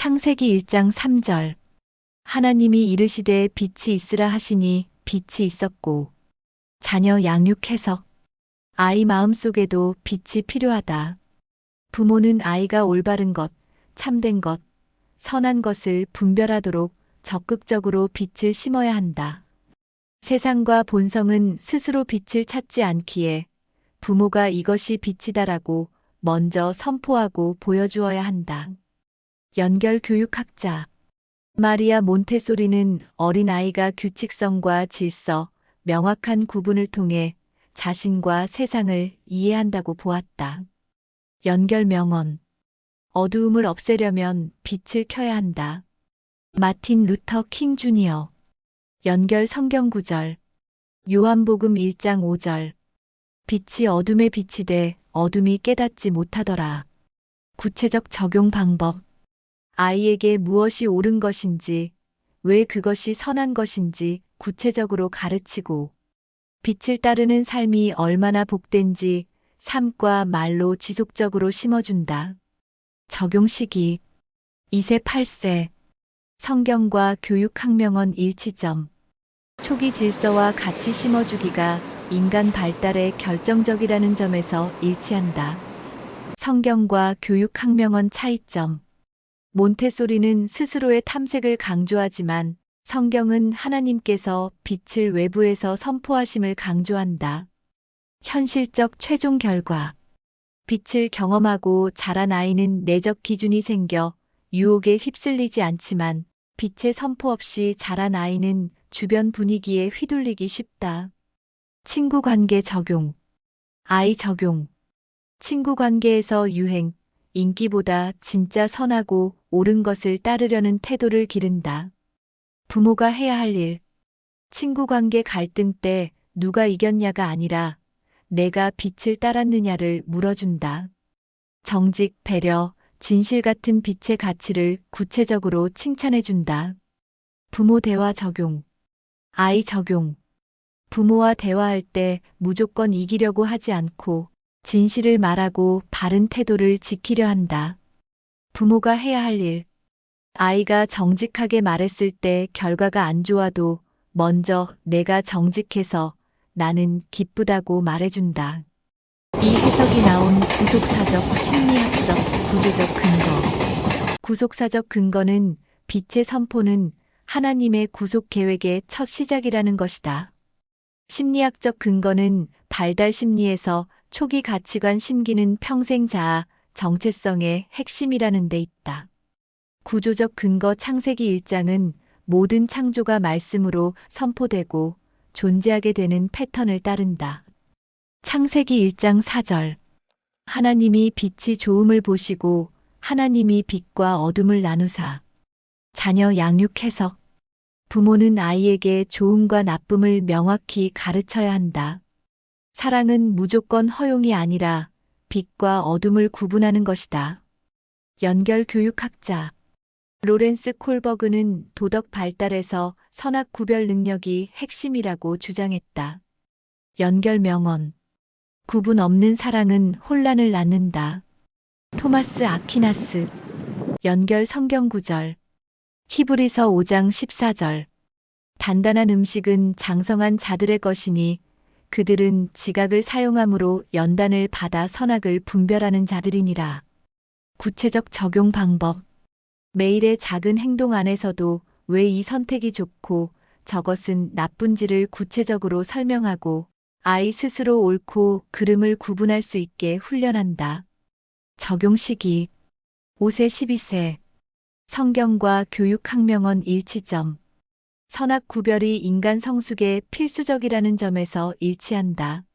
창세기 1장 3절. 하나님이 이르시되 빛이 있으라 하시니 빛이 있었고. 자녀 양육 해석. 아이 마음속에도 빛이 필요하다. 부모는 아이가 올바른 것, 참된 것, 선한 것을 분별하도록 적극적으로 빛을 심어야 한다. 세상과 본성은 스스로 빛을 찾지 않기에 부모가 이것이 빛이다라고 먼저 선포하고 보여주어야 한다. 연결 교육학자 마리아 몬테소리는 어린아이가 규칙성과 질서, 명확한 구분을 통해 자신과 세상을 이해한다고 보았다. 연결 명언 어두움을 없애려면 빛을 켜야 한다. 마틴 루터 킹 주니어 연결 성경 구절 요한복음 1장 5절 빛이 어둠에 비치되 어둠이 깨닫지 못하더라. 구체적 적용 방법 아이에게 무엇이 옳은 것인지, 왜 그것이 선한 것인지 구체적으로 가르치고 빛을 따르는 삶이 얼마나 복된지 삶과 말로 지속적으로 심어준다. 적용 시기 2세 8세 성경과 교육학명언 일치점 초기 질서와 같이 심어주기가 인간 발달에 결정적이라는 점에서 일치한다. 성경과 교육학명언 차이점 몬테소리는 스스로의 탐색을 강조하지만 성경은 하나님께서 빛을 외부에서 선포하심을 강조한다. 현실적 최종 결과 빛을 경험하고 자란 아이는 내적 기준이 생겨 유혹에 휩쓸리지 않지만 빛의 선포 없이 자란 아이는 주변 분위기에 휘둘리기 쉽다. 친구 관계 적용 아이 적용 친구 관계에서 유행, 인기보다 진짜 선하고 옳은 것을 따르려는 태도를 기른다. 부모가 해야 할 일. 친구 관계 갈등 때 누가 이겼냐가 아니라 내가 빛을 따랐느냐를 물어준다. 정직, 배려, 진실 같은 빛의 가치를 구체적으로 칭찬해준다. 부모 대화 적용. 아이 적용. 부모와 대화할 때 무조건 이기려고 하지 않고 진실을 말하고 바른 태도를 지키려 한다. 부모가 해야 할 일. 아이가 정직하게 말했을 때 결과가 안 좋아도 먼저 내가 정직해서 나는 기쁘다고 말해준다. 이 해석이 나온 구속사적, 심리학적, 구조적 근거. 구속사적 근거는 빛의 선포는 하나님의 구속 계획의 첫 시작이라는 것이다. 심리학적 근거는 발달 심리에서 초기 가치관 심기는 평생 자아, 정체성의 핵심이라는 데 있다. 구조적 근거 창세기 1장은 모든 창조가 말씀으로 선포되고 존재하게 되는 패턴을 따른다. 창세기 1장 4절 하나님이 빛이 좋음을 보시고 하나님이 빛과 어둠을 나누사. 자녀 양육 해석 부모는 아이에게 좋음과 나쁨을 명확히 가르쳐야 한다. 사랑은 무조건 허용이 아니라 빛과 어둠을 구분하는 것이다. 연결 교육학자 로렌스 콜버그는 도덕 발달에서 선악 구별 능력이 핵심이라고 주장했다. 연결 명언 구분 없는 사랑은 혼란을 낳는다. 토마스 아퀴나스 연결 성경 구절 히브리서 5장 14절 단단한 음식은 장성한 자들의 것이니 그들은 지각을 사용함으로 연단을 받아 선악을 분별하는 자들이니라. 구체적 적용 방법 매일의 작은 행동 안에서도 왜 이 선택이 좋고 저것은 나쁜지를 구체적으로 설명하고 아이 스스로 옳고 그름을 구분할 수 있게 훈련한다. 적용 시기 5세 12세 성경과 교육학명언 일치점 선악 구별이 인간 성숙에 필수적이라는 점에서 일치한다.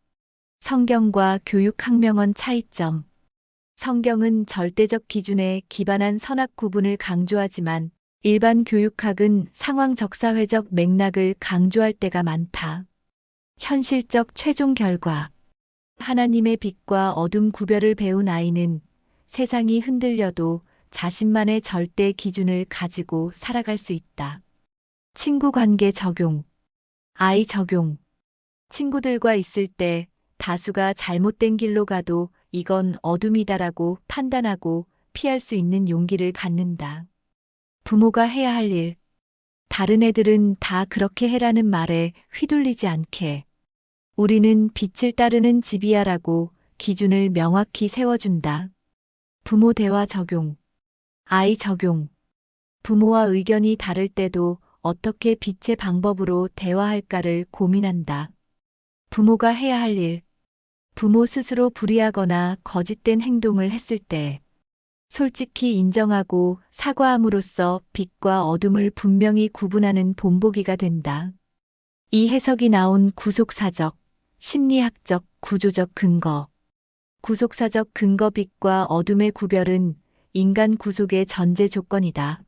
성경과 교육학명언 차이점 성경은 절대적 기준에 기반한 선악 구분을 강조하지만 일반 교육학은 상황 적사회적 맥락을 강조할 때가 많다. 현실적 최종 결과 하나님의 빛과 어둠 구별을 배운 아이는 세상이 흔들려도 자신만의 절대 기준을 가지고 살아갈 수 있다. 친구 관계 적용 아이 적용 친구들과 있을 때 다수가 잘못된 길로 가도 이건 어둠이다라고 판단하고 피할 수 있는 용기를 갖는다. 부모가 해야 할 일. 다른 애들은 다 그렇게 해라는 말에 휘둘리지 않게. 우리는 빛을 따르는 집이야라고 기준을 명확히 세워준다. 부모 대화 적용. 아이 적용. 부모와 의견이 다를 때도 어떻게 빛의 방법으로 대화할까를 고민한다. 부모가 해야 할 일. 부모 스스로 불이하거나 거짓된 행동을 했을 때 솔직히 인정하고 사과함으로써 빛과 어둠을 분명히 구분하는 본보기가 된다. 이 해석이 나온 구속사적, 심리학적, 구조적 근거. 구속사적 근거 빛과 어둠의 구별은 인간 구속의 전제 조건이다.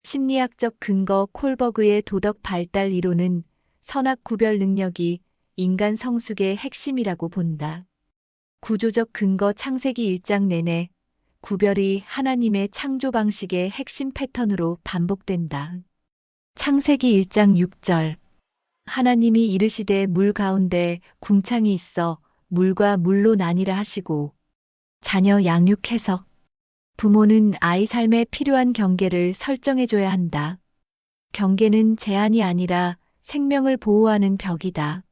심리학적 근거 콜버그의 도덕 발달 이론은 선악 구별 능력이 인간 성숙의 핵심이라고 본다. 구조적 근거 창세기 1장 내내 구별이 하나님의 창조 방식의 핵심 패턴으로 반복된다. 창세기 1장 6절. 하나님이 이르시되 물 가운데 궁창이 있어 물과 물로 나뉘라 하시고. 자녀 양육 해석. 부모는 아이 삶에 필요한 경계를 설정해줘야 한다. 경계는 제한이 아니라 생명을 보호하는 벽이다.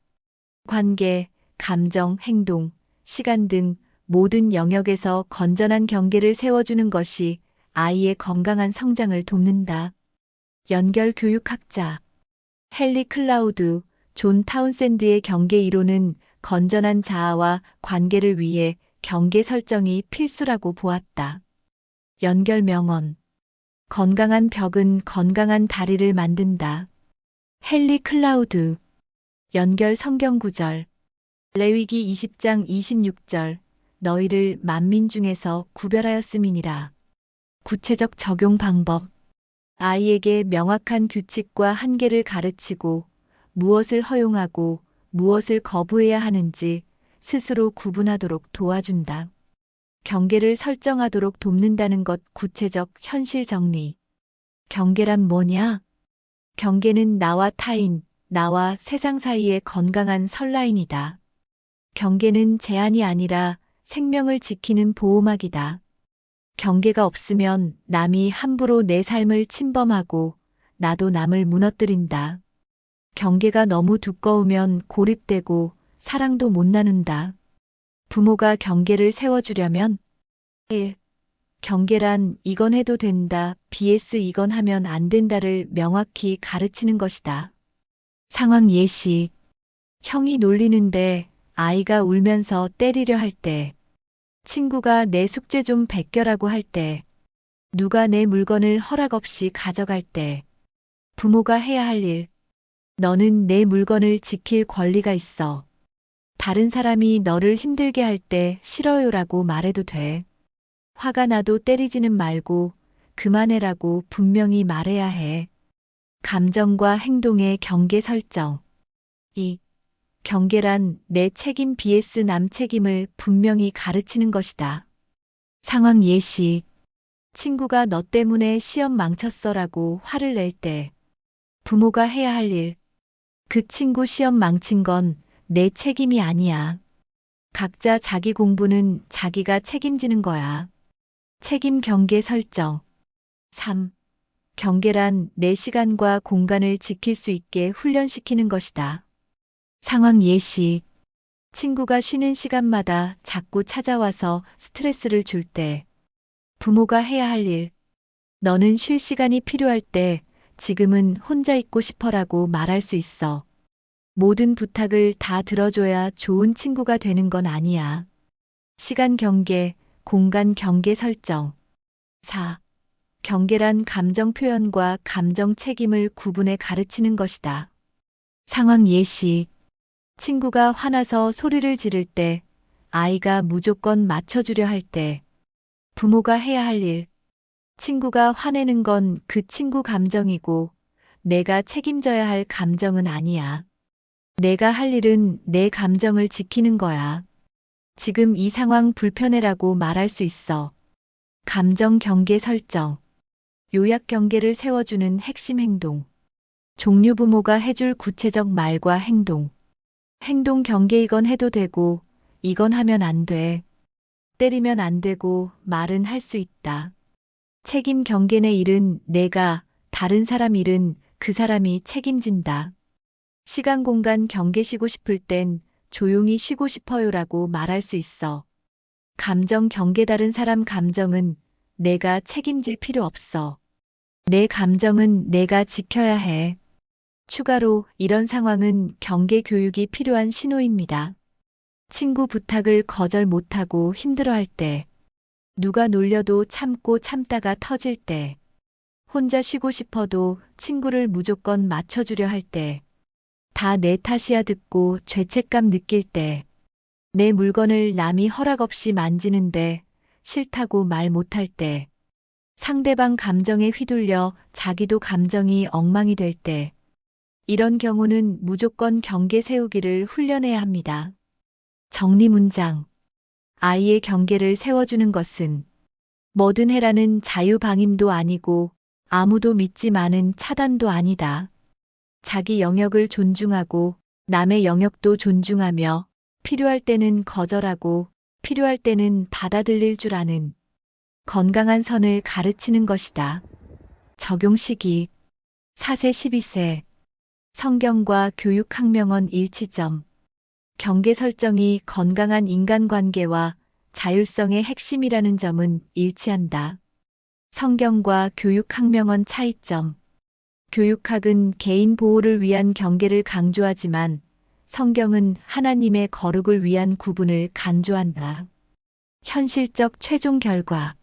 관계, 감정, 행동, 시간 등 모든 영역에서 건전한 경계를 세워주는 것이 아이의 건강한 성장을 돕는다. 연결 교육학자 헨리 클라우드, 존 타운샌드의 경계 이론은 건전한 자아와 관계를 위해 경계 설정이 필수라고 보았다. 연결 명언. 건강한 벽은 건강한 다리를 만든다. 헨리 클라우드. 연결 성경 구절. 레위기 20장 26절. 너희를 만민 중에서 구별하였음이니라. 구체적 적용 방법. 아이에게 명확한 규칙과 한계를 가르치고 무엇을 허용하고 무엇을 거부해야 하는지 스스로 구분하도록 도와준다. 경계를 설정하도록 돕는다는 것. 구체적 현실 정리. 경계란 뭐냐? 경계는 나와 타인, 나와 세상 사이의 건강한 선라인이다. 경계는 제한이 아니라 생명을 지키는 보호막이다. 경계가 없으면 남이 함부로 내 삶을 침범하고 나도 남을 무너뜨린다. 경계가 너무 두꺼우면 고립되고 사랑도 못 나눈다. 부모가 경계를 세워주려면 1. 경계란 이건 해도 된다, vs 이건 하면 안 된다를 명확히 가르치는 것이다. 상황 예시. 형이 놀리는데 아이가 울면서 때리려 할 때, 친구가 내 숙제 좀 베껴라고 할 때, 누가 내 물건을 허락 없이 가져갈 때, 부모가 해야 할 일. 너는 내 물건을 지킬 권리가 있어. 다른 사람이 너를 힘들게 할 때 싫어요라고 말해도 돼. 화가 나도 때리지는 말고 그만해라고 분명히 말해야 해. 감정과 행동의 경계 설정. 2. 경계란 내 책임 vs 남 책임을 분명히 가르치는 것이다. 상황 예시. 친구가 너 때문에 시험 망쳤어라고 화를 낼 때, 부모가 해야 할 일. 그 친구 시험 망친 건 내 책임이 아니야. 각자 자기 공부는 자기가 책임지는 거야. 책임 경계 설정. 3. 경계란 내 시간과 공간을 지킬 수 있게 훈련시키는 것이다. 상황 예시. 친구가 쉬는 시간마다 자꾸 찾아와서 스트레스를 줄 때, 부모가 해야 할 일. 너는 쉴 시간이 필요할 때 지금은 혼자 있고 싶어라고 말할 수 있어. 모든 부탁을 다 들어줘야 좋은 친구가 되는 건 아니야. 시간 경계, 공간 경계 설정. 4. 경계란 감정 표현과 감정 책임을 구분해 가르치는 것이다. 상황 예시. 친구가 화나서 소리를 지를 때, 아이가 무조건 맞춰주려 할 때, 부모가 해야 할 일. 친구가 화내는 건 그 친구 감정이고, 내가 책임져야 할 감정은 아니야. 내가 할 일은 내 감정을 지키는 거야. 지금 이 상황 불편해라고 말할 수 있어. 감정 경계 설정. 요약 경계를 세워주는 핵심 행동. 종류 부모가 해줄 구체적 말과 행동. 행동 경계 이건 해도 되고, 이건 하면 안 돼. 때리면 안 되고, 말은 할 수 있다. 책임 경계의 일은 내가, 다른 사람 일은 그 사람이 책임진다. 시간 공간 경계 쉬고 싶을 땐 조용히 쉬고 싶어요라고 말할 수 있어. 감정 경계 다른 사람 감정은 내가 책임질 필요 없어. 내 감정은 내가 지켜야 해. 추가로 이런 상황은 경계 교육이 필요한 신호입니다. 친구 부탁을 거절 못하고 힘들어할 때, 누가 놀려도 참고 참다가 터질 때, 혼자 쉬고 싶어도 친구를 무조건 맞춰주려 할 때, 다 내 탓이야 듣고 죄책감 느낄 때, 내 물건을 남이 허락 없이 만지는데 싫다고 말 못할 때, 상대방 감정에 휘둘려 자기도 감정이 엉망이 될 때, 이런 경우는 무조건 경계 세우기를 훈련해야 합니다. 정리 문장. 아이의 경계를 세워주는 것은 뭐든 해라는 자유방임도 아니고 아무도 믿지 마는 차단도 아니다. 자기 영역을 존중하고 남의 영역도 존중하며 필요할 때는 거절하고 필요할 때는 받아들일 줄 아는 건강한 선을 가르치는 것이다. 적용 시기 4세 12세 성경과 교육학명언 일치점 경계 설정이 건강한 인간관계와 자율성의 핵심이라는 점은 일치한다. 성경과 교육학명언 차이점 교육학은 개인 보호를 위한 경계를 강조하지만 성경은 하나님의 거룩을 위한 구분을 강조한다. 현실적 최종 결과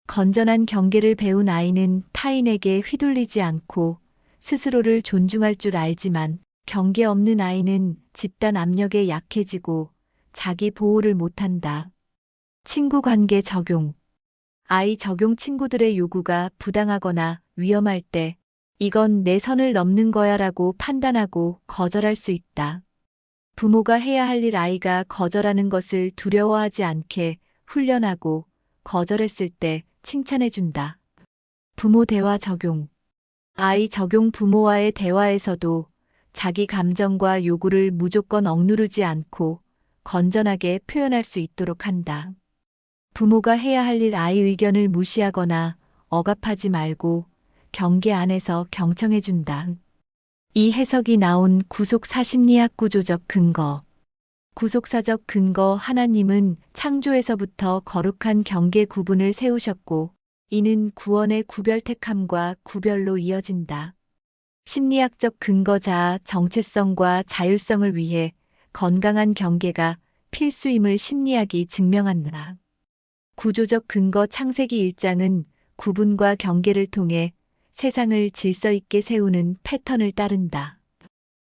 건전한 경계를 배운 아이는 타인에게 휘둘리지 않고 스스로를 존중할 줄 알지만 경계 없는 아이는 집단 압력에 약해지고 자기 보호를 못한다. 친구 관계 적용 아이 적용 친구들의 요구가 부당하거나 위험할 때 이건 내 선을 넘는 거야 라고 판단하고 거절할 수 있다. 부모가 해야 할 일 아이가 거절하는 것을 두려워하지 않게 훈련하고 거절했을 때 칭찬해준다. 부모 대화 적용 아이 적용 부모와의 대화에서도 자기 감정과 요구를 무조건 억누르지 않고 건전하게 표현할 수 있도록 한다. 부모가 해야 할 일 아이 의견을 무시하거나 억압하지 말고 경계 안에서 경청해준다. 이 해석이 나온 구속사 심리학 구조적 근거 구속사적 근거 하나님은 창조에서부터 거룩한 경계 구분을 세우셨고 이는 구원의 구별택함과 구별로 이어진다. 심리학적 근거자 정체성과 자율성을 위해 건강한 경계가 필수임을 심리학이 증명한다. 구조적 근거 창세기 1장은 구분과 경계를 통해 세상을 질서 있게 세우는 패턴을 따른다.